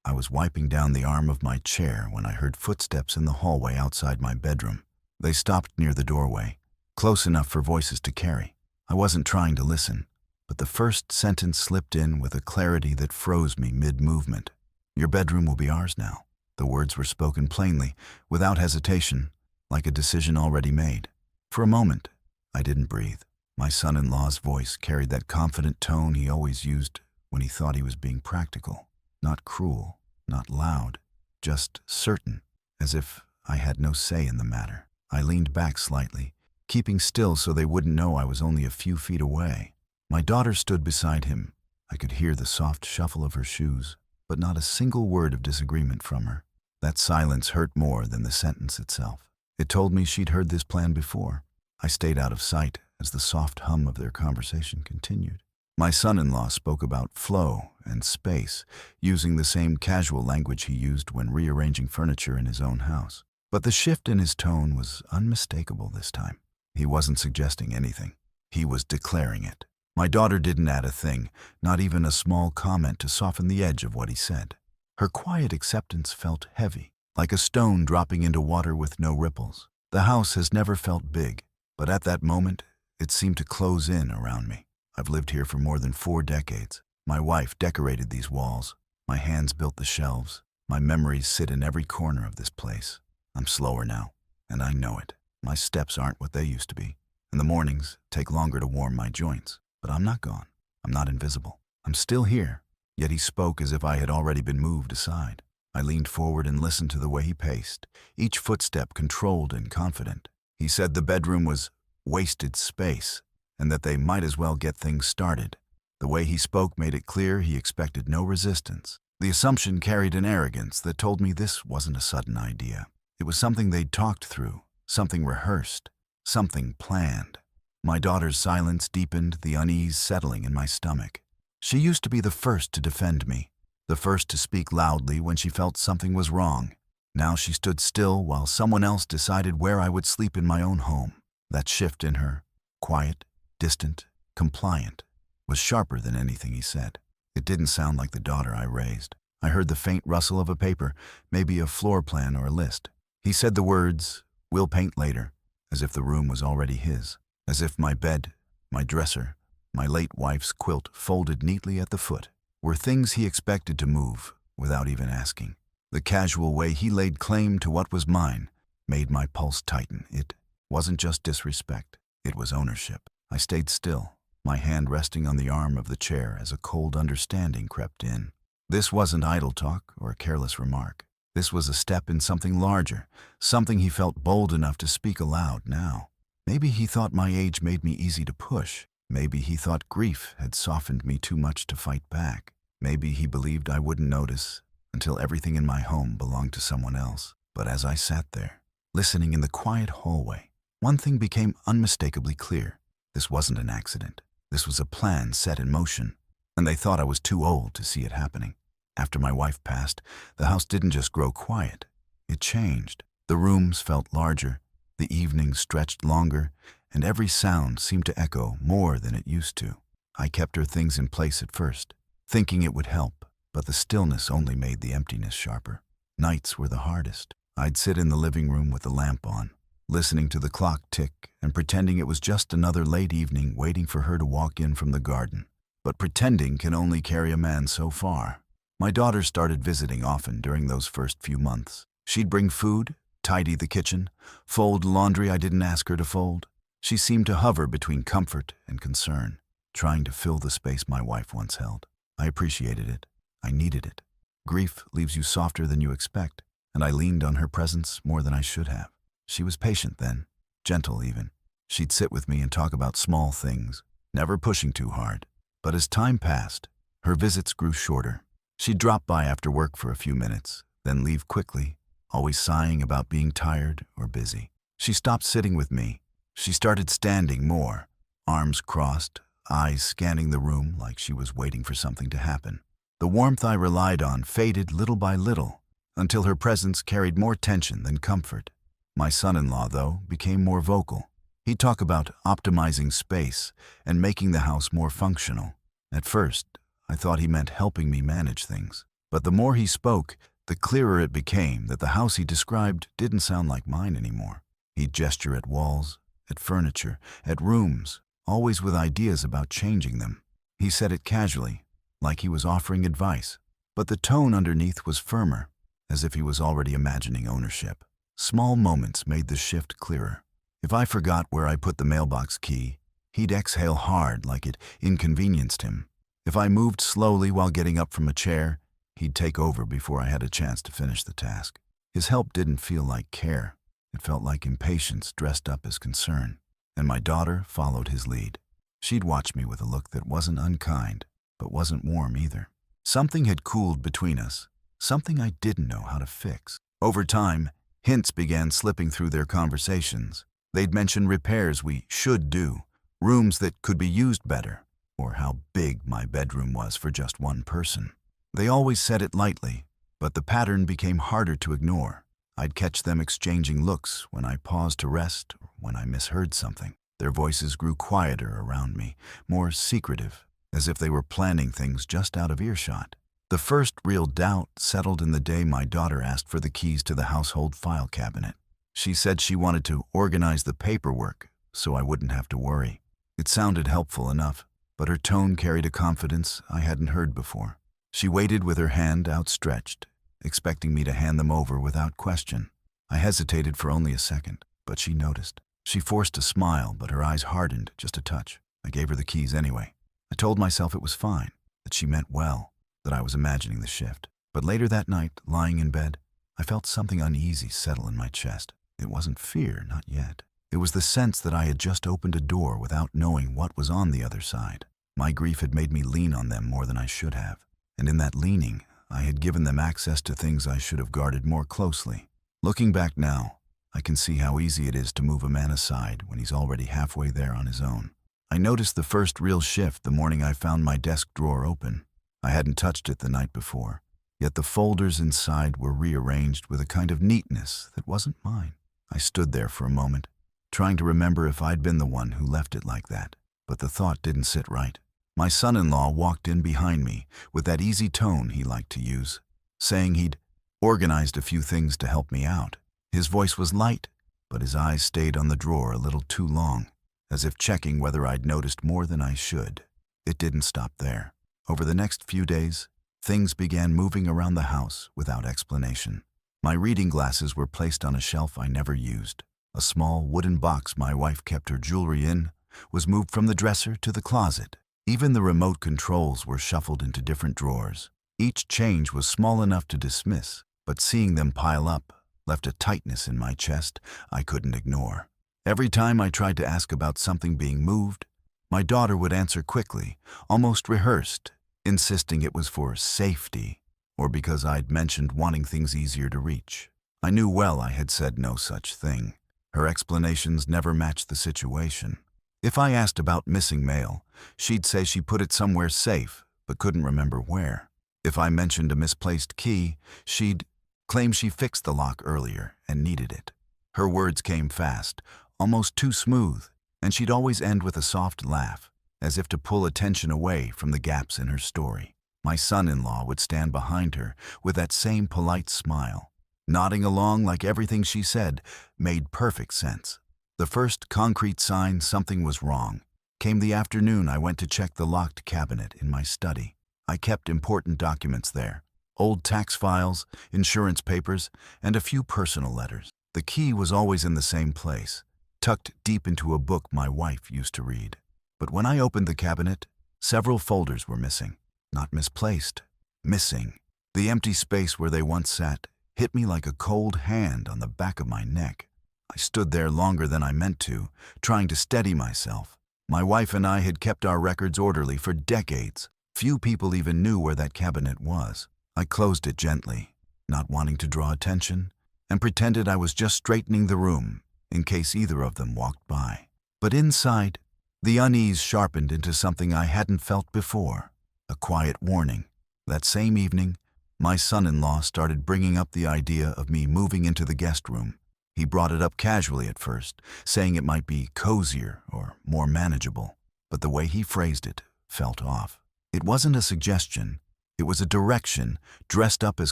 I was wiping down the arm of my chair when I heard footsteps in the hallway outside my bedroom. They stopped near the doorway, close enough for voices to carry. I wasn't trying to listen, but the first sentence slipped in with a clarity that froze me mid-movement. "Your bedroom will be ours now." The words were spoken plainly, without hesitation, like a decision already made. For a moment, I didn't breathe. My son-in-law's voice carried that confident tone he always used when he thought he was being practical. Not cruel, not loud, just certain, as if I had no say in the matter. I leaned back slightly, keeping still so they wouldn't know I was only a few feet away. My daughter stood beside him. I could hear the soft shuffle of her shoes, but not a single word of disagreement from her. That silence hurt more than the sentence itself. It told me she'd heard this plan before. I stayed out of sight as the soft hum of their conversation continued. My son-in-law spoke about flow and space, using the same casual language he used when rearranging furniture in his own house. But the shift in his tone was unmistakable this time. He wasn't suggesting anything. He was declaring it. My daughter didn't add a thing, not even a small comment to soften the edge of what he said. Her quiet acceptance felt heavy, like a stone dropping into water with no ripples. The house has never felt big, but at that moment, it seemed to close in around me. I've lived here for more than 4 decades. My wife decorated these walls. My hands built the shelves. My memories sit in every corner of this place. I'm slower now, and I know it. My steps aren't what they used to be, and the mornings take longer to warm my joints. But I'm not gone. I'm not invisible. I'm still here. Yet he spoke as if I had already been moved aside. I leaned forward and listened to the way he paced, each footstep controlled and confident. He said the bedroom was wasted space, and that they might as well get things started. The way he spoke made it clear he expected no resistance. The assumption carried an arrogance that told me this wasn't a sudden idea. It was something they'd talked through, something rehearsed, something planned. My daughter's silence deepened, the unease settling in my stomach. She used to be the first to defend me, the first to speak loudly when she felt something was wrong. Now she stood still while someone else decided where I would sleep in my own home. That shift in her, quiet, distant, compliant, was sharper than anything he said. It didn't sound like the daughter I raised. I heard the faint rustle of a paper, maybe a floor plan or a list. He said the words, "We'll paint later," as if the room was already his, as if my bed, my dresser, my late wife's quilt folded neatly at the foot, were things he expected to move without even asking. The casual way he laid claim to what was mine made my pulse tighten. It wasn't just disrespect, it was ownership. I stayed still, my hand resting on the arm of the chair as a cold understanding crept in. This wasn't idle talk or a careless remark. This was a step in something larger, something he felt bold enough to speak aloud now. Maybe he thought my age made me easy to push. Maybe he thought grief had softened me too much to fight back. Maybe he believed I wouldn't notice until everything in my home belonged to someone else. But as I sat there, listening in the quiet hallway, one thing became unmistakably clear. This wasn't an accident. This was a plan set in motion, and they thought I was too old to see it happening. After my wife passed, the house didn't just grow quiet. It changed. The rooms felt larger, the evenings stretched longer, and every sound seemed to echo more than it used to. I kept her things in place at first, thinking it would help, but the stillness only made the emptiness sharper. Nights were the hardest. I'd sit in the living room with the lamp on, listening to the clock tick and pretending it was just another late evening waiting for her to walk in from the garden. But pretending can only carry a man so far. My daughter started visiting often during those first few months. She'd bring food, tidy the kitchen, fold laundry I didn't ask her to fold. She seemed to hover between comfort and concern, trying to fill the space my wife once held. I appreciated it. I needed it. Grief leaves you softer than you expect, and I leaned on her presence more than I should have. She was patient then, gentle even. She'd sit with me and talk about small things, never pushing too hard. But as time passed, her visits grew shorter. She'd drop by after work for a few minutes, then leave quickly, always sighing about being tired or busy. She stopped sitting with me. She started standing more, arms crossed, eyes scanning the room like she was waiting for something to happen. The warmth I relied on faded little by little, until her presence carried more tension than comfort. My son-in-law, though, became more vocal. He'd talk about optimizing space and making the house more functional. At first, I thought he meant helping me manage things. But the more he spoke, the clearer it became that the house he described didn't sound like mine anymore. He'd gesture at walls, at furniture, at rooms, always with ideas about changing them. He said it casually, like he was offering advice, but the tone underneath was firmer, as if he was already imagining ownership. Small moments made the shift clearer. If I forgot where I put the mailbox key, he'd exhale hard like it inconvenienced him. If I moved slowly while getting up from a chair, he'd take over before I had a chance to finish the task. His help didn't feel like care. It felt like impatience dressed up as concern. And my daughter followed his lead. She'd watch me with a look that wasn't unkind, but wasn't warm either. Something had cooled between us, something I didn't know how to fix. Over time, hints began slipping through their conversations. They'd mention repairs we should do, rooms that could be used better, or how big my bedroom was for just one person. They always said it lightly, but the pattern became harder to ignore. I'd catch them exchanging looks when I paused to rest or when I misheard something. Their voices grew quieter around me, more secretive, as if they were planning things just out of earshot. The first real doubt settled in the day my daughter asked for the keys to the household file cabinet. She said she wanted to organize the paperwork so I wouldn't have to worry. It sounded helpful enough, but her tone carried a confidence I hadn't heard before. She waited with her hand outstretched, expecting me to hand them over without question. I hesitated for only a second, but she noticed. She forced a smile, but her eyes hardened just a touch. I gave her the keys anyway. I told myself it was fine, that she meant well, that I was imagining the shift. But later that night, lying in bed, I felt something uneasy settle in my chest. It wasn't fear, not yet. It was the sense that I had just opened a door without knowing what was on the other side. My grief had made me lean on them more than I should have. And in that leaning, I had given them access to things I should have guarded more closely. Looking back now, I can see how easy it is to move a man aside when he's already halfway there on his own. I noticed the first real shift the morning I found my desk drawer open. I hadn't touched it the night before, yet the folders inside were rearranged with a kind of neatness that wasn't mine. I stood there for a moment, trying to remember if I'd been the one who left it like that, but the thought didn't sit right. My son-in-law walked in behind me with that easy tone he liked to use, saying he'd organized a few things to help me out. His voice was light, but his eyes stayed on the drawer a little too long, as if checking whether I'd noticed more than I should. It didn't stop there. Over the next few days, things began moving around the house without explanation. My reading glasses were placed on a shelf I never used. A small wooden box my wife kept her jewelry in was moved from the dresser to the closet. Even the remote controls were shuffled into different drawers. Each change was small enough to dismiss, but seeing them pile up left a tightness in my chest I couldn't ignore. Every time I tried to ask about something being moved, my daughter would answer quickly, almost rehearsed, insisting it was for safety or because I'd mentioned wanting things easier to reach. I knew well I had said no such thing. Her explanations never matched the situation. If I asked about missing mail, she'd say she put it somewhere safe, but couldn't remember where. If I mentioned a misplaced key, she'd claim she fixed the lock earlier and needed it. Her words came fast, almost too smooth, and she'd always end with a soft laugh, as if to pull attention away from the gaps in her story. My son-in-law would stand behind her with that same polite smile, nodding along like everything she said made perfect sense. The first concrete sign something was wrong came the afternoon I went to check the locked cabinet in my study. I kept important documents there, old tax files, insurance papers, and a few personal letters. The key was always in the same place, tucked deep into a book my wife used to read. But when I opened the cabinet, several folders were missing. Not misplaced, missing. The empty space where they once sat hit me like a cold hand on the back of my neck. I stood there longer than I meant to, trying to steady myself. My wife and I had kept our records orderly for decades. Few people even knew where that cabinet was. I closed it gently, not wanting to draw attention, and pretended I was just straightening the room in case either of them walked by. But inside, the unease sharpened into something I hadn't felt before, a quiet warning. That same evening, my son-in-law started bringing up the idea of me moving into the guest room. He brought it up casually at first, saying it might be cozier or more manageable, but the way he phrased it felt off. It wasn't a suggestion, It was a direction dressed up as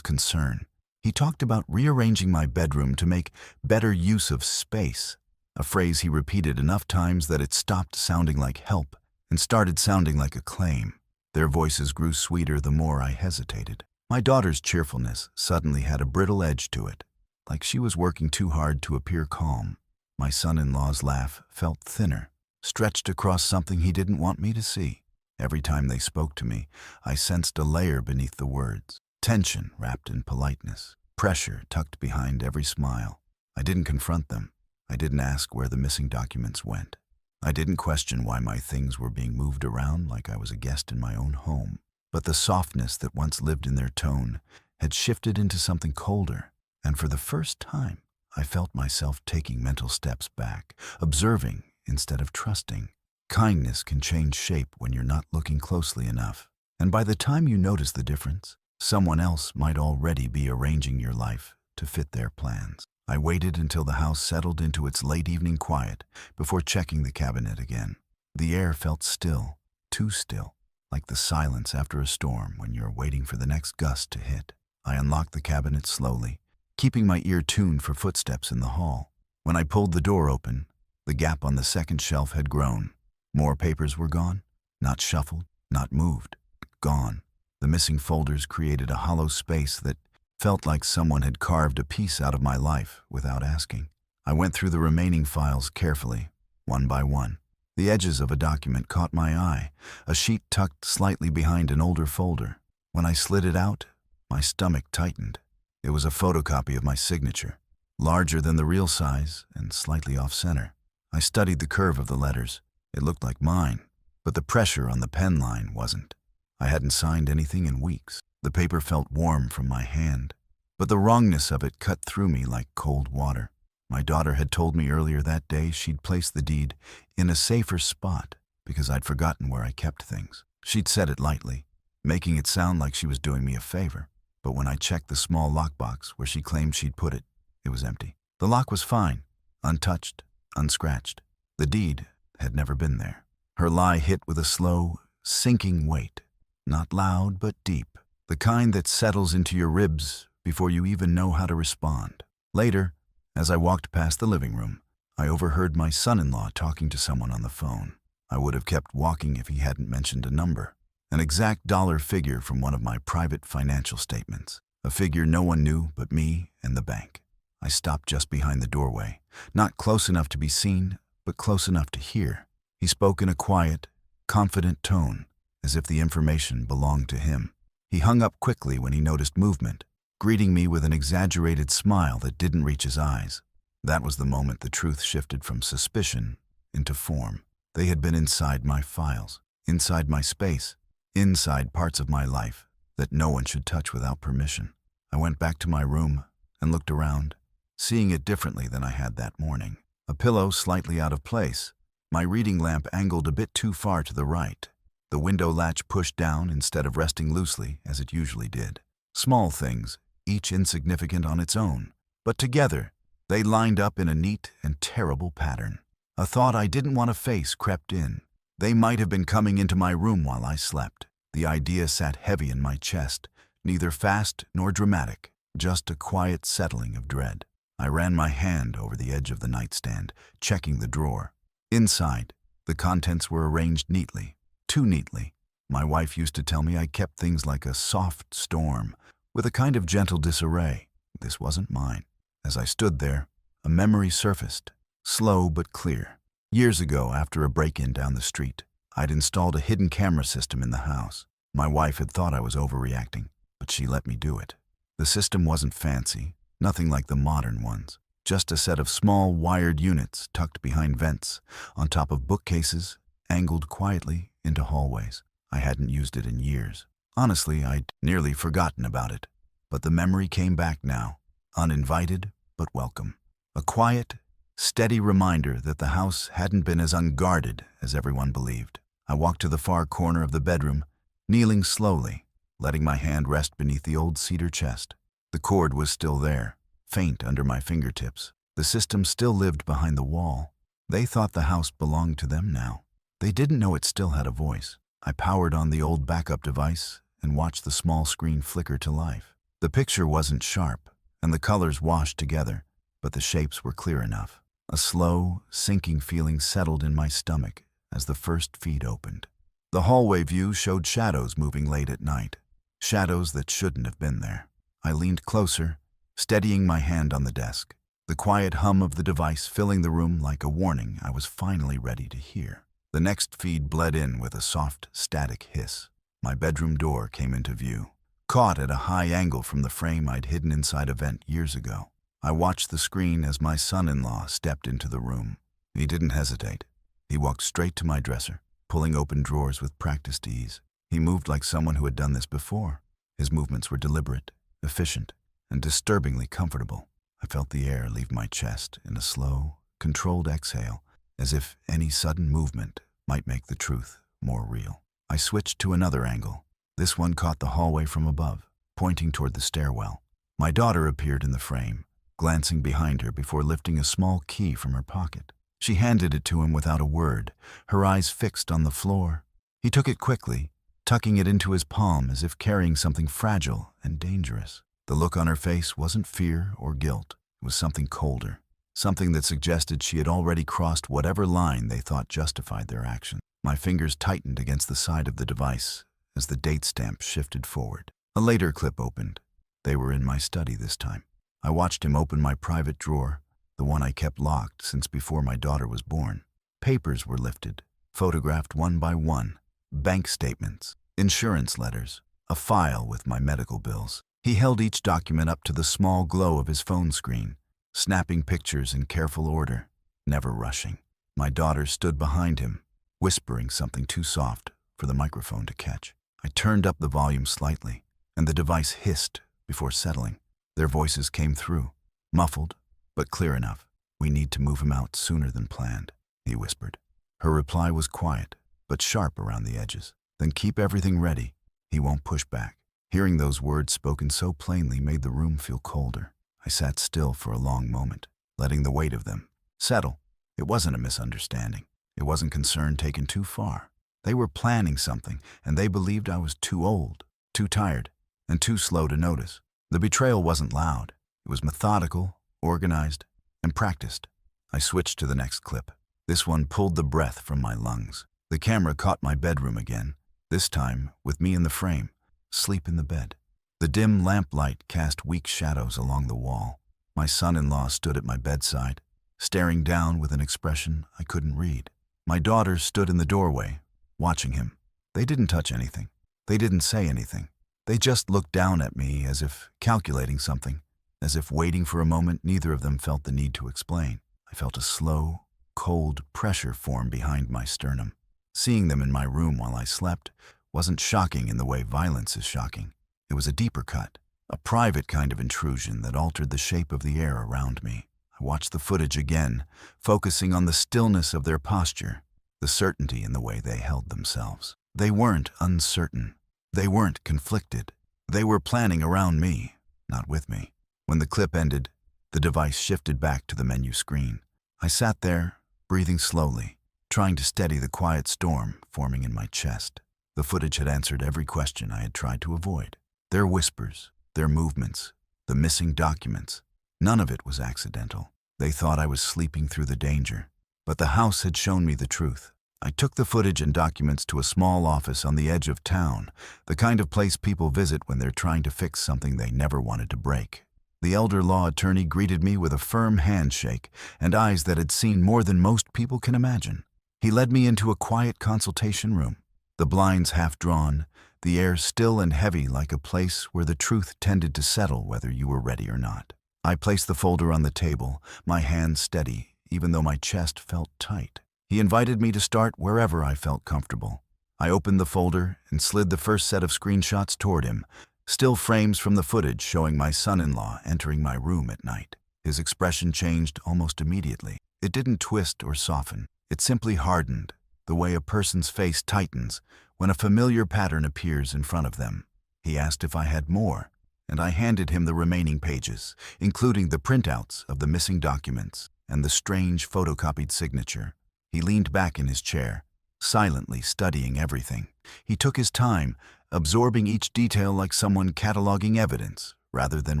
concern. He talked about rearranging my bedroom to make better use of space, a phrase he repeated enough times that it stopped sounding like help and started sounding like a claim. Their voices grew sweeter the more I hesitated. My daughter's cheerfulness suddenly had a brittle edge to it, like she was working too hard to appear calm. My son-in-law's laugh felt thinner, stretched across something he didn't want me to see. Every time they spoke to me, I sensed a layer beneath the words. Tension wrapped in politeness, pressure tucked behind every smile. I didn't confront them. I didn't ask where the missing documents went. I didn't question why my things were being moved around like I was a guest in my own home. But the softness that once lived in their tone had shifted into something colder, and for the first time, I felt myself taking mental steps back, observing instead of trusting. Kindness can change shape when you're not looking closely enough, and by the time you notice the difference, someone else might already be arranging your life to fit their plans. I waited until the house settled into its late evening quiet before checking the cabinet again. The air felt still, too still, like the silence after a storm when you're waiting for the next gust to hit. I unlocked the cabinet slowly, keeping my ear tuned for footsteps in the hall. When I pulled the door open, the gap on the second shelf had grown. More papers were gone, not shuffled, not moved, gone. The missing folders created a hollow space that felt like someone had carved a piece out of my life without asking. I went through the remaining files carefully, one by one. The edges of a document caught my eye, a sheet tucked slightly behind an older folder. When I slid it out, my stomach tightened. It was a photocopy of my signature, larger than the real size and slightly off-center. I studied the curve of the letters. It looked like mine, but the pressure on the pen line wasn't. I hadn't signed anything in weeks. The paper felt warm from my hand, but the wrongness of it cut through me like cold water. My daughter had told me earlier that day she'd placed the deed in a safer spot because I'd forgotten where I kept things. She'd said it lightly, making it sound like she was doing me a favor. But when I checked the small lockbox where she claimed she'd put it, it was empty. The lock was fine, untouched, unscratched. The deed had never been there. Her lie hit with a slow, sinking weight, not loud but deep, the kind that settles into your ribs before you even know how to respond. Later, as I walked past the living room, I overheard my son-in-law talking to someone on the phone. I would have kept walking if he hadn't mentioned a number, an exact dollar figure from one of my private financial statements, a figure no one knew but me and the bank. I stopped just behind the doorway, not close enough to be seen, but close enough to hear. He spoke in a quiet, confident tone, as if the information belonged to him. He hung up quickly when he noticed movement, greeting me with an exaggerated smile that didn't reach his eyes. That was the moment the truth shifted from suspicion into form. They had been inside my files, inside my space, inside parts of my life that no one should touch without permission. I went back to my room and looked around, seeing it differently than I had that morning. A pillow slightly out of place, my reading lamp angled a bit too far to the right, the window latch pushed down instead of resting loosely as it usually did. Small things, each insignificant on its own, but together they lined up in a neat and terrible pattern. A thought I didn't want to face crept in. They might have been coming into my room while I slept. The idea sat heavy in my chest, neither fast nor dramatic, just a quiet settling of dread. I ran my hand over the edge of the nightstand, checking the drawer. Inside, the contents were arranged neatly, too neatly. My wife used to tell me I kept things like a soft storm, with a kind of gentle disarray. This wasn't mine. As I stood there, a memory surfaced, slow but clear. Years ago, after a break-in down the street, I'd installed a hidden camera system in the house. My wife had thought I was overreacting, but she let me do it. The system wasn't fancy, nothing like the modern ones, just a set of small wired units tucked behind vents, on top of bookcases, angled quietly into hallways. I hadn't used it in years. Honestly, I'd nearly forgotten about it. But the memory came back now, uninvited but welcome. A quiet, steady reminder that the house hadn't been as unguarded as everyone believed. I walked to the far corner of the bedroom, kneeling slowly, letting my hand rest beneath the old cedar chest. The cord was still there, faint under my fingertips. The system still lived behind the wall. They thought the house belonged to them now. They didn't know it still had a voice. I powered on the old backup device and watched the small screen flicker to life. The picture wasn't sharp, and the colors washed together, but the shapes were clear enough. A slow, sinking feeling settled in my stomach as the first feed opened. The hallway view showed shadows moving late at night, shadows that shouldn't have been there. I leaned closer, steadying my hand on the desk, the quiet hum of the device filling the room like a warning I was finally ready to hear. The next feed bled in with a soft, static hiss. My bedroom door came into view, caught at a high angle from the frame I'd hidden inside a vent years ago. I watched the screen as my son-in-law stepped into the room. He didn't hesitate. He walked straight to my dresser, pulling open drawers with practiced ease. He moved like someone who had done this before. His movements were deliberate, efficient, and disturbingly comfortable. I felt the air leave my chest in a slow, controlled exhale, as if any sudden movement might make the truth more real. I switched to another angle. This one caught the hallway from above, pointing toward the stairwell. My daughter appeared in the frame, glancing behind her before lifting a small key from her pocket. She handed it to him without a word, her eyes fixed on the floor. He took it quickly, tucking it into his palm as if carrying something fragile and dangerous. The look on her face wasn't fear or guilt. It was something colder, something that suggested she had already crossed whatever line they thought justified their action. My fingers tightened against the side of the device as the date stamp shifted forward. A later clip opened. They were in my study this time. I watched him open my private drawer, the one I kept locked since before my daughter was born. Papers were lifted, photographed one by one, bank statements, insurance letters, a file with my medical bills. He held each document up to the small glow of his phone screen, snapping pictures in careful order, never rushing. My daughter stood behind him, whispering something too soft for the microphone to catch. I turned up the volume slightly, and the device hissed before settling. Their voices came through, muffled, but clear enough. "We need to move him out sooner than planned," he whispered. Her reply was quiet, but sharp around the edges. "Then keep everything ready. He won't push back." Hearing those words spoken so plainly made the room feel colder. I sat still for a long moment, letting the weight of them settle. It wasn't a misunderstanding. It wasn't concern taken too far. They were planning something, and they believed I was too old, too tired, and too slow to notice. The betrayal wasn't loud. It was methodical, organized, and practiced. I switched to the next clip. This one pulled the breath from my lungs. The camera caught my bedroom again, this time with me in the frame, asleep in the bed. The dim lamplight cast weak shadows along the wall. My son-in-law stood at my bedside, staring down with an expression I couldn't read. My daughter stood in the doorway, watching him. They didn't touch anything. They didn't say anything. They just looked down at me as if calculating something, as if waiting for a moment neither of them felt the need to explain. I felt a slow, cold pressure form behind my sternum. Seeing them in my room while I slept wasn't shocking in the way violence is shocking. It was a deeper cut, a private kind of intrusion that altered the shape of the air around me. I watched the footage again, focusing on the stillness of their posture, the certainty in the way they held themselves. They weren't uncertain. They weren't conflicted. They were planning around me, not with me. When the clip ended, the device shifted back to the menu screen. I sat there, breathing slowly, trying to steady the quiet storm forming in my chest. The footage had answered every question I had tried to avoid. Their whispers, their movements, the missing documents. None of it was accidental. They thought I was sleeping through the danger. But the house had shown me the truth. I took the footage and documents to a small office on the edge of town, the kind of place people visit when they're trying to fix something they never wanted to break. The elder law attorney greeted me with a firm handshake and eyes that had seen more than most people can imagine. He led me into a quiet consultation room, the blinds half drawn, the air still and heavy like a place where the truth tended to settle whether you were ready or not. I placed the folder on the table, my hands steady, even though my chest felt tight. He invited me to start wherever I felt comfortable. I opened the folder and slid the first set of screenshots toward him, still frames from the footage showing my son-in-law entering my room at night. His expression changed almost immediately. It didn't twist or soften. It simply hardened, the way a person's face tightens when a familiar pattern appears in front of them. He asked if I had more, and I handed him the remaining pages, including the printouts of the missing documents and the strange photocopied signature. He leaned back in his chair, silently studying everything. He took his time, absorbing each detail like someone cataloging evidence rather than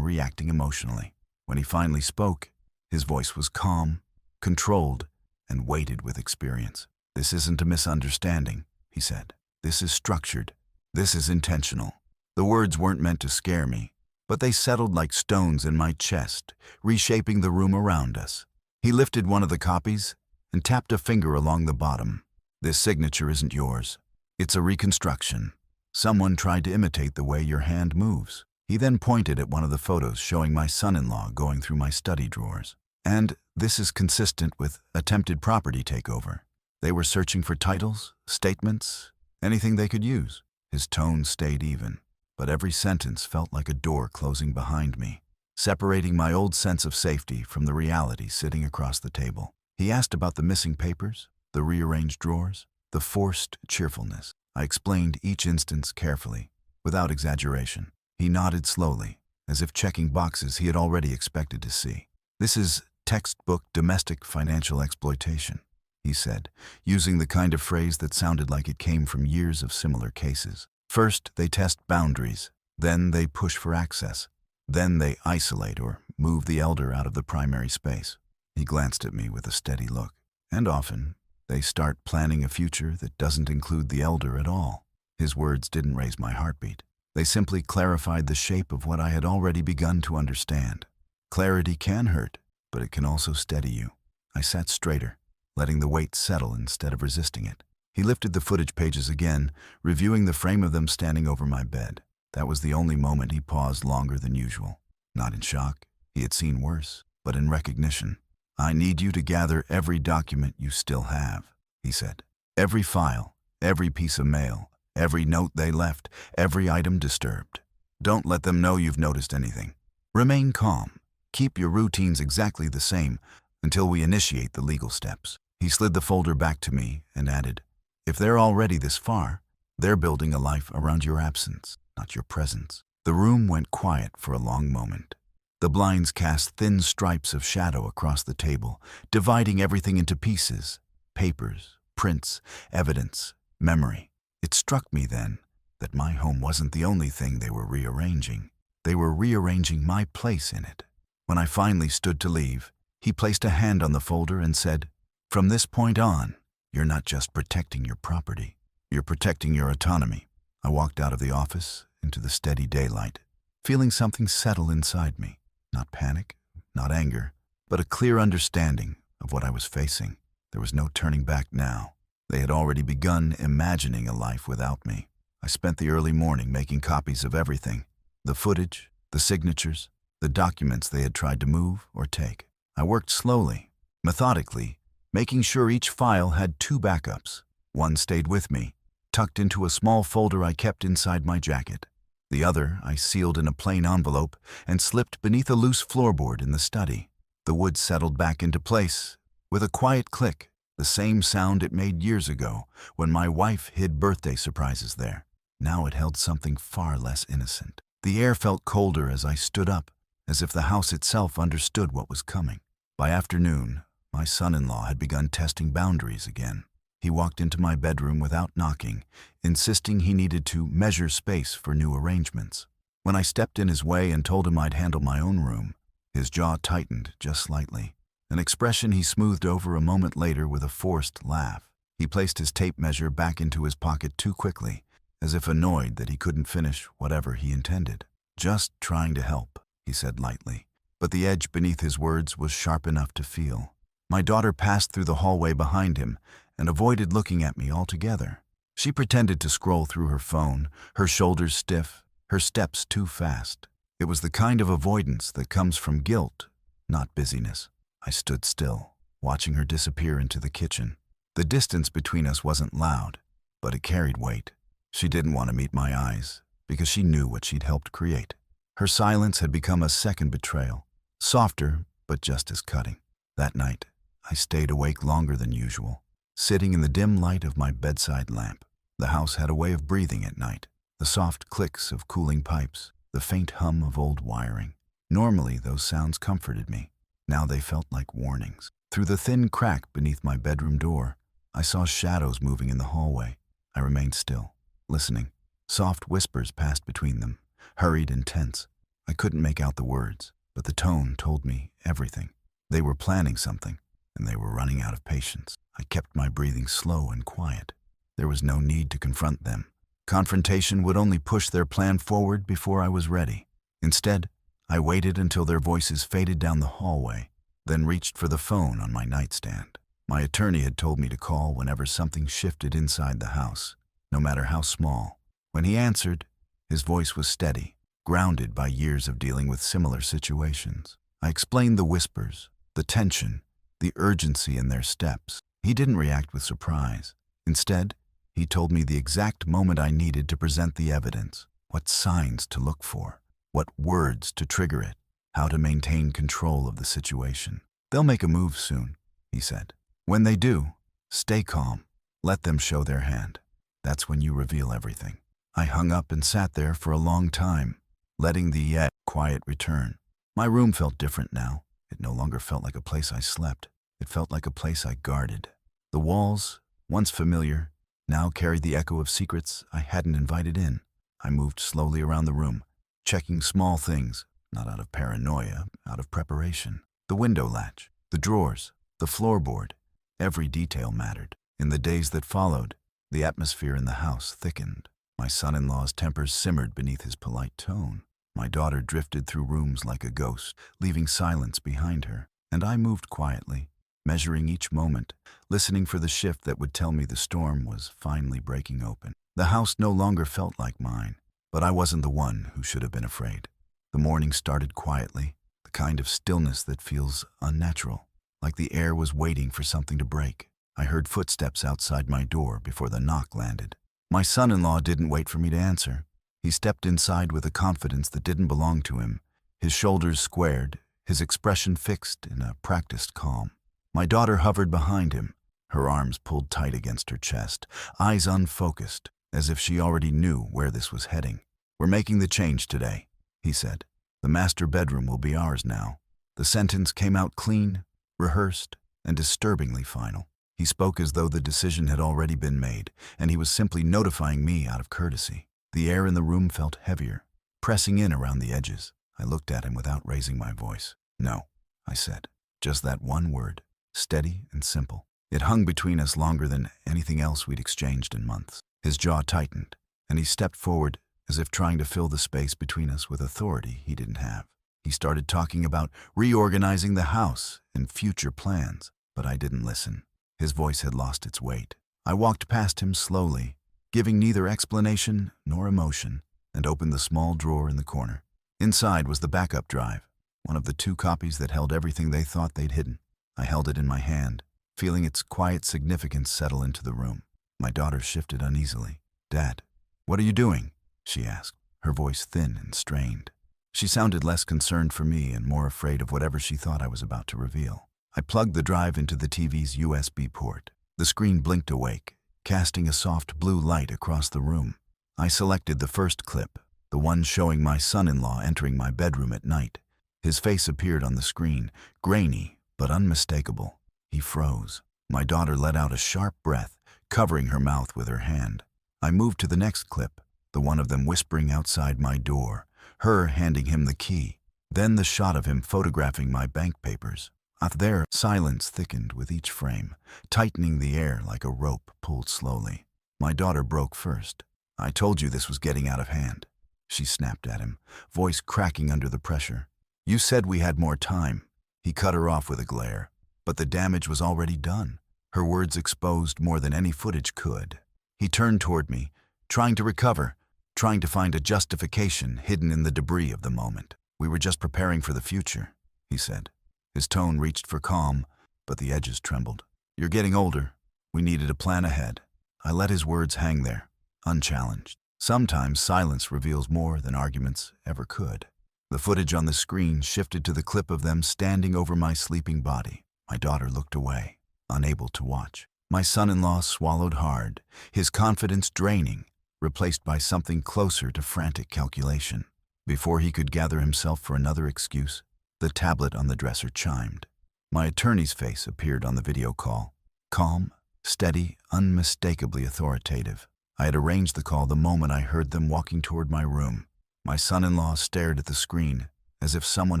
reacting emotionally. When he finally spoke, his voice was calm, controlled, and weighted with experience. "This isn't a misunderstanding," he said. "This is structured. This is intentional." The words weren't meant to scare me, but they settled like stones in my chest, reshaping the room around us. He lifted one of the copies and tapped a finger along the bottom. "This signature isn't yours. It's a reconstruction. Someone tried to imitate the way your hand moves." He then pointed at one of the photos showing my son-in-law going through my study drawers. "And this is consistent with attempted property takeover. They were searching for titles, statements, anything they could use." His tone stayed even, but every sentence felt like a door closing behind me, separating my old sense of safety from the reality sitting across the table. He asked about the missing papers, the rearranged drawers, the forced cheerfulness. I explained each instance carefully, without exaggeration. He nodded slowly, as if checking boxes he had already expected to see. "This is textbook domestic financial exploitation," he said, using the kind of phrase that sounded like it came from years of similar cases. "First, they test boundaries. Then they push for access. Then they isolate or move the elder out of the primary space." He glanced at me with a steady look. "And often, they start planning a future that doesn't include the elder at all." His words didn't raise my heartbeat. They simply clarified the shape of what I had already begun to understand. Clarity can hurt, but it can also steady you. I sat straighter, letting the weight settle instead of resisting it. He lifted the footage pages again, reviewing the frame of them standing over my bed. That was the only moment he paused longer than usual. Not in shock, he had seen worse, but in recognition. "I need you to gather every document you still have," he said. "Every file, every piece of mail, every note they left, every item disturbed. Don't let them know you've noticed anything. Remain calm. Keep your routines exactly the same until we initiate the legal steps." He slid the folder back to me and added, "If they're already this far, they're building a life around your absence, not your presence." The room went quiet for a long moment. The blinds cast thin stripes of shadow across the table, dividing everything into pieces: papers, prints, evidence, memory. It struck me then that my home wasn't the only thing they were rearranging. They were rearranging my place in it. When I finally stood to leave, he placed a hand on the folder and said, "From this point on, you're not just protecting your property, you're protecting your autonomy." I walked out of the office into the steady daylight, feeling something settle inside me. Not panic, not anger, but a clear understanding of what I was facing. There was no turning back now. They had already begun imagining a life without me. I spent the early morning making copies of everything: the footage, the signatures, the documents they had tried to move or take. I worked slowly, methodically, making sure each file had 2 backups. One stayed with me, tucked into a small folder I kept inside my jacket. The other I sealed in a plain envelope and slipped beneath a loose floorboard in the study. The wood settled back into place with a quiet click, the same sound it made years ago when my wife hid birthday surprises there. Now it held something far less innocent. The air felt colder as I stood up, as if the house itself understood what was coming. By afternoon, my son-in-law had begun testing boundaries again. He walked into my bedroom without knocking, insisting he needed to measure space for new arrangements. When I stepped in his way and told him I'd handle my own room, his jaw tightened just slightly, an expression he smoothed over a moment later with a forced laugh. He placed his tape measure back into his pocket too quickly, as if annoyed that he couldn't finish whatever he intended. "Just trying to help," he said lightly, but the edge beneath his words was sharp enough to feel. My daughter passed through the hallway behind him and avoided looking at me altogether. She pretended to scroll through her phone, her shoulders stiff, her steps too fast. It was the kind of avoidance that comes from guilt, not busyness. I stood still, watching her disappear into the kitchen. The distance between us wasn't loud, but it carried weight. She didn't want to meet my eyes, because she knew what she'd helped create. Her silence had become a second betrayal, softer but just as cutting. That night, I stayed awake longer than usual, sitting in the dim light of my bedside lamp. The house had a way of breathing at night, the soft clicks of cooling pipes, the faint hum of old wiring. Normally, those sounds comforted me. Now they felt like warnings. Through the thin crack beneath my bedroom door, I saw shadows moving in the hallway. I remained still, listening. Soft whispers passed between them, hurried and tense. I couldn't make out the words, but the tone told me everything. They were planning something, and they were running out of patience. I kept my breathing slow and quiet. There was no need to confront them. Confrontation would only push their plan forward before I was ready. Instead, I waited until their voices faded down the hallway, then reached for the phone on my nightstand. My attorney had told me to call whenever something shifted inside the house, no matter how small. When he answered, his voice was steady, grounded by years of dealing with similar situations. I explained the whispers, the tension, the urgency in their steps. He didn't react with surprise. Instead, he told me the exact moment I needed to present the evidence, what signs to look for, what words to trigger it, how to maintain control of the situation. "They'll make a move soon," he said. "When they do, stay calm. Let them show their hand. That's when you reveal everything." I hung up and sat there for a long time, letting the yet quiet return. My room felt different now. It no longer felt like a place I slept. It felt like a place I guarded. The walls, once familiar, now carried the echo of secrets I hadn't invited in. I moved slowly around the room, checking small things, not out of paranoia, out of preparation. The window latch, the drawers, the floorboard, every detail mattered. In the days that followed, the atmosphere in the house thickened. My son-in-law's tempers simmered beneath his polite tone. My daughter drifted through rooms like a ghost, leaving silence behind her. And I moved quietly, measuring each moment, listening for the shift that would tell me the storm was finally breaking open. The house no longer felt like mine, but I wasn't the one who should have been afraid. The morning started quietly, the kind of stillness that feels unnatural, like the air was waiting for something to break. I heard footsteps outside my door before the knock landed. My son-in-law didn't wait for me to answer. He stepped inside with a confidence that didn't belong to him, his shoulders squared, his expression fixed in a practiced calm. My daughter hovered behind him, her arms pulled tight against her chest, eyes unfocused, as if she already knew where this was heading. "We're making the change today," he said. "The master bedroom will be ours now." The sentence came out clean, rehearsed, and disturbingly final. He spoke as though the decision had already been made, and he was simply notifying me out of courtesy. The air in the room felt heavier, pressing in around the edges. I looked at him without raising my voice. "No," I said. Just that one word, steady and simple. It hung between us longer than anything else we'd exchanged in months. His jaw tightened, and he stepped forward as if trying to fill the space between us with authority he didn't have. He started talking about reorganizing the house and future plans, but I didn't listen. His voice had lost its weight. I walked past him slowly, giving neither explanation nor emotion, and opened the small drawer in the corner. Inside was the backup drive, one of the 2 copies that held everything they thought they'd hidden. I held it in my hand, feeling its quiet significance settle into the room. My daughter shifted uneasily. "Dad, what are you doing?" she asked, her voice thin and strained. She sounded less concerned for me and more afraid of whatever she thought I was about to reveal. I plugged the drive into the TV's USB port. The screen blinked awake, casting a soft blue light across the room. I selected the first clip, the one showing my son-in-law entering my bedroom at night. His face appeared on the screen, grainy but unmistakable. He froze. My daughter let out a sharp breath, covering her mouth with her hand. I moved to the next clip, the one of them whispering outside my door, her handing him the key. Then the shot of him photographing my bank papers. Out there, silence thickened with each frame, tightening the air like a rope pulled slowly. My daughter broke first. "I told you this was getting out of hand," she snapped at him, voice cracking under the pressure. "You said we had more time." He cut her off with a glare, but the damage was already done. Her words exposed more than any footage could. He turned toward me, trying to recover, trying to find a justification hidden in the debris of the moment. "We were just preparing for the future," he said. His tone reached for calm, but the edges trembled. "You're getting older. We needed a plan ahead." I let his words hang there, unchallenged. Sometimes silence reveals more than arguments ever could. The footage on the screen shifted to the clip of them standing over my sleeping body. My daughter looked away, unable to watch. My son-in-law swallowed hard, his confidence draining, replaced by something closer to frantic calculation. Before he could gather himself for another excuse, the tablet on the dresser chimed. My attorney's face appeared on the video call. Calm, steady, unmistakably authoritative. I had arranged the call the moment I heard them walking toward my room. My son-in-law stared at the screen, as if someone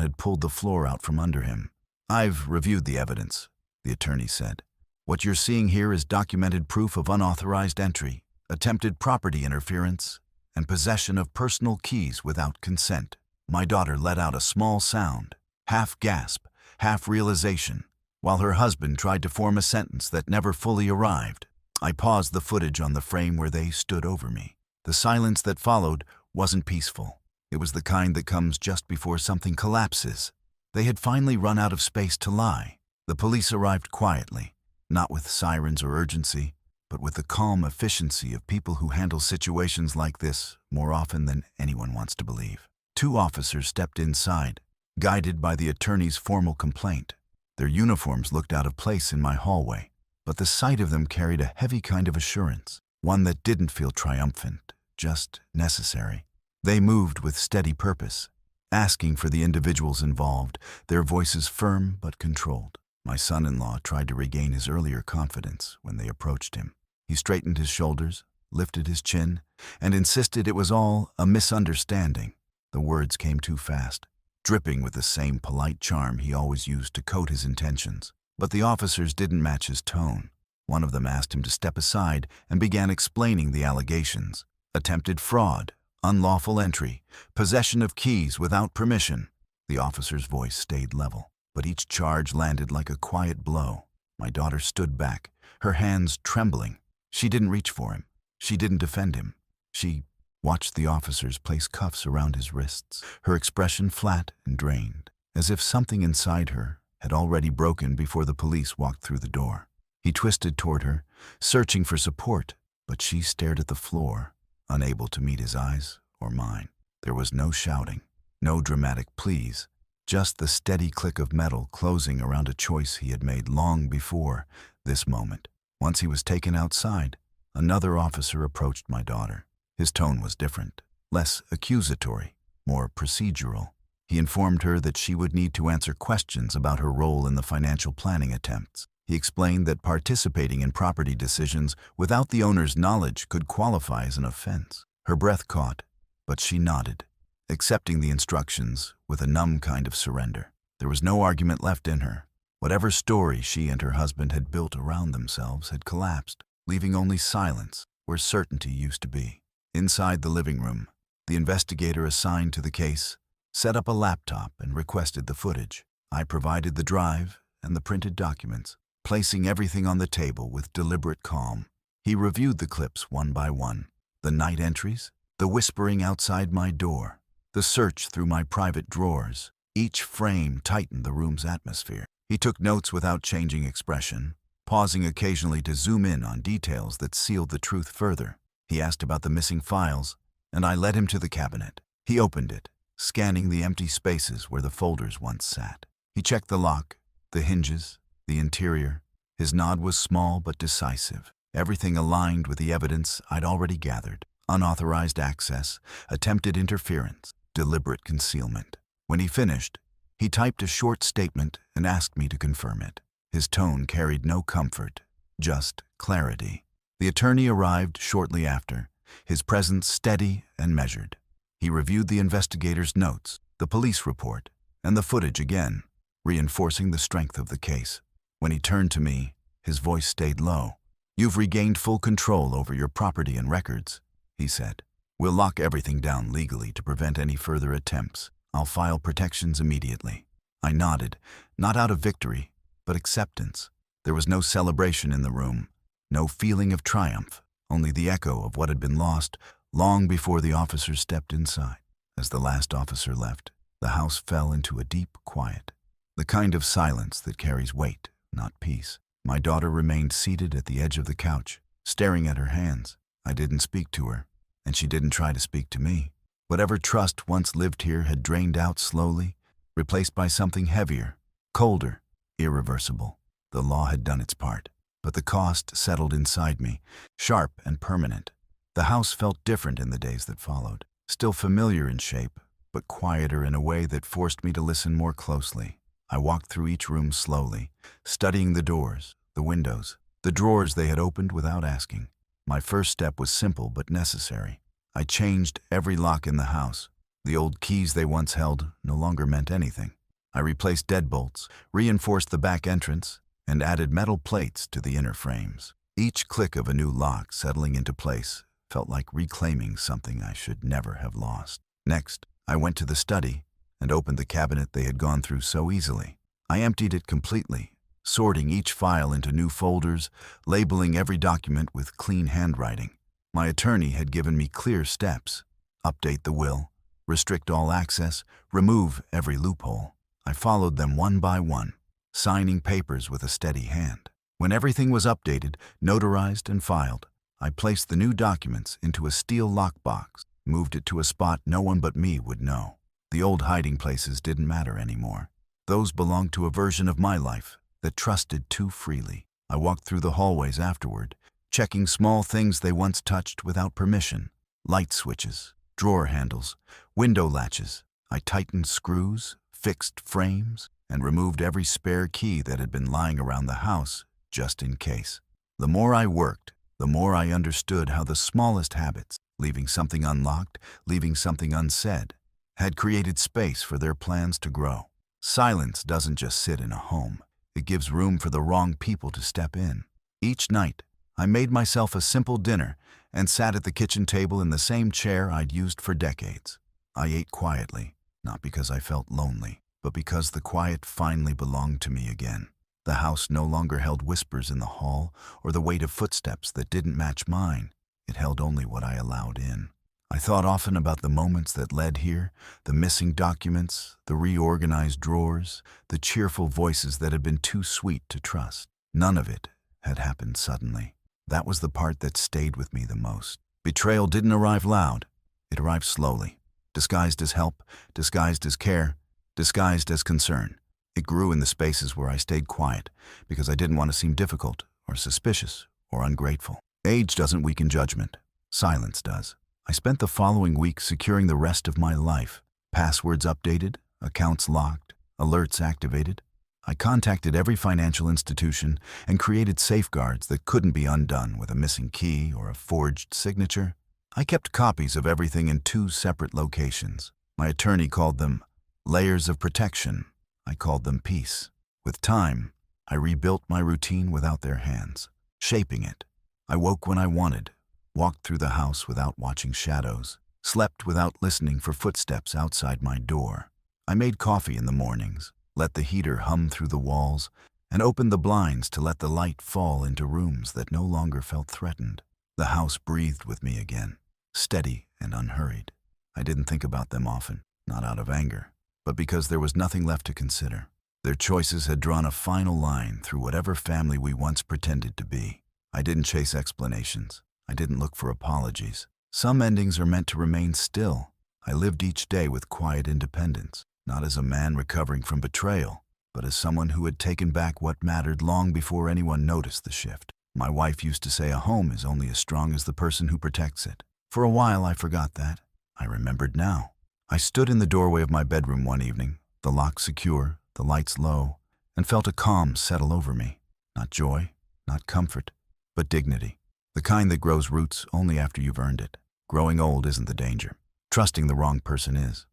had pulled the floor out from under him. "I've reviewed the evidence," the attorney said. "What you're seeing here is documented proof of unauthorized entry, attempted property interference, and possession of personal keys without consent." My daughter let out a small sound, half gasp, half realization, while her husband tried to form a sentence that never fully arrived. I paused the footage on the frame where they stood over me. The silence that followed wasn't peaceful. It was the kind that comes just before something collapses. They had finally run out of space to lie. The police arrived quietly, not with sirens or urgency, but with the calm efficiency of people who handle situations like this more often than anyone wants to believe. 2 officers stepped inside, guided by the attorney's formal complaint. Their uniforms looked out of place in my hallway, but the sight of them carried a heavy kind of assurance, one that didn't feel triumphant, just necessary. They moved with steady purpose, asking for the individuals involved, their voices firm but controlled. My son-in-law tried to regain his earlier confidence when they approached him. He straightened his shoulders, lifted his chin, and insisted it was all a misunderstanding. The words came too fast, dripping with the same polite charm he always used to coat his intentions. But the officers didn't match his tone. One of them asked him to step aside and began explaining the allegations. Attempted fraud, unlawful entry, possession of keys without permission. The officer's voice stayed level, but each charge landed like a quiet blow. My daughter stood back, her hands trembling. She didn't reach for him. She didn't defend him. She watched the officers place cuffs around his wrists, her expression flat and drained, as if something inside her had already broken before the police walked through the door. He twisted toward her, searching for support, but she stared at the floor, unable to meet his eyes or mine. There was no shouting, no dramatic pleas, just the steady click of metal closing around a choice he had made long before this moment. Once he was taken outside, another officer approached my daughter. His tone was different, less accusatory, more procedural. He informed her that she would need to answer questions about her role in the financial planning attempts. He explained that participating in property decisions without the owner's knowledge could qualify as an offense. Her breath caught, but she nodded, accepting the instructions with a numb kind of surrender. There was no argument left in her. Whatever story she and her husband had built around themselves had collapsed, leaving only silence where certainty used to be. Inside the living room, the investigator assigned to the case set up a laptop and requested the footage. I provided the drive and the printed documents, placing everything on the table with deliberate calm. He reviewed the clips one by one, the night entries, the whispering outside my door, the search through my private drawers. Each frame tightened the room's atmosphere. He took notes without changing expression, pausing occasionally to zoom in on details that sealed the truth further. He asked about the missing files, and I led him to the cabinet. He opened it, scanning the empty spaces where the folders once sat. He checked the lock, the hinges, the interior. His nod was small but decisive. Everything aligned with the evidence I'd already gathered. Unauthorized access, attempted interference, deliberate concealment. When he finished, he typed a short statement and asked me to confirm it. His tone carried no comfort, just clarity. The attorney arrived shortly after, his presence steady and measured. He reviewed the investigator's notes, the police report, and the footage again, reinforcing the strength of the case. When he turned to me, his voice stayed low. "You've regained full control over your property and records," he said. "We'll lock everything down legally to prevent any further attempts. I'll file protections immediately." I nodded, not out of victory, but acceptance. There was no celebration in the room, no feeling of triumph, only the echo of what had been lost long before the officers stepped inside. As the last officer left, the house fell into a deep quiet, the kind of silence that carries weight, not peace. My daughter remained seated at the edge of the couch, staring at her hands. I didn't speak to her, and she didn't try to speak to me. Whatever trust once lived here had drained out slowly, replaced by something heavier, colder, irreversible. The law had done its part, but the cost settled inside me, sharp and permanent. The house felt different in the days that followed, still familiar in shape, but quieter in a way that forced me to listen more closely. I walked through each room slowly, studying the doors, the windows, the drawers they had opened without asking. My first step was simple but necessary. I changed every lock in the house. The old keys they once held no longer meant anything. I replaced deadbolts, reinforced the back entrance, and added metal plates to the inner frames. Each click of a new lock settling into place felt like reclaiming something I should never have lost. Next, I went to the study and opened the cabinet they had gone through so easily. I emptied it completely, sorting each file into new folders, labeling every document with clean handwriting. My attorney had given me clear steps: update the will, restrict all access, remove every loophole. I followed them one by one, signing papers with a steady hand. When everything was updated, notarized, and filed, I placed the new documents into a steel lockbox, moved it to a spot no one but me would know. The old hiding places didn't matter anymore. Those belonged to a version of my life that trusted too freely. I walked through the hallways afterward, checking small things they once touched without permission: light switches, drawer handles, window latches. I tightened screws, fixed frames, and removed every spare key that had been lying around the house, just in case. The more I worked, the more I understood how the smallest habits, leaving something unlocked, leaving something unsaid, had created space for their plans to grow. Silence doesn't just sit in a home. It gives room for the wrong people to step in. Each night, I made myself a simple dinner and sat at the kitchen table in the same chair I'd used for decades. I ate quietly, not because I felt lonely, but because the quiet finally belonged to me again. The house no longer held whispers in the hall or the weight of footsteps that didn't match mine. It held only what I allowed in. I thought often about the moments that led here, the missing documents, the reorganized drawers, the cheerful voices that had been too sweet to trust. None of it had happened suddenly. That was the part that stayed with me the most. Betrayal didn't arrive loud. It arrived slowly, disguised as help, disguised as care, disguised as concern. It grew in the spaces where I stayed quiet because I didn't want to seem difficult or suspicious or ungrateful. Age doesn't weaken judgment. Silence does. I spent the following week securing the rest of my life. Passwords updated, accounts locked, alerts activated. I contacted every financial institution and created safeguards that couldn't be undone with a missing key or a forged signature. I kept copies of everything in 2 separate locations. My attorney called them layers of protection. I called them peace. With time, I rebuilt my routine without their hands, shaping it. I woke when I wanted, walked through the house without watching shadows, slept without listening for footsteps outside my door. I made coffee in the mornings, let the heater hum through the walls, and opened the blinds to let the light fall into rooms that no longer felt threatened. The house breathed with me again, steady and unhurried. I didn't think about them often, not out of anger, but because there was nothing left to consider. Their choices had drawn a final line through whatever family we once pretended to be. I didn't chase explanations. I didn't look for apologies. Some endings are meant to remain still. I lived each day with quiet independence, not as a man recovering from betrayal, but as someone who had taken back what mattered long before anyone noticed the shift. My wife used to say a home is only as strong as the person who protects it. For a while I forgot that. I remembered now. I stood in the doorway of my bedroom one evening, the lock secure, the lights low, and felt a calm settle over me. Not joy, not comfort, but dignity. The kind that grows roots only after you've earned it. Growing old isn't the danger. Trusting the wrong person is.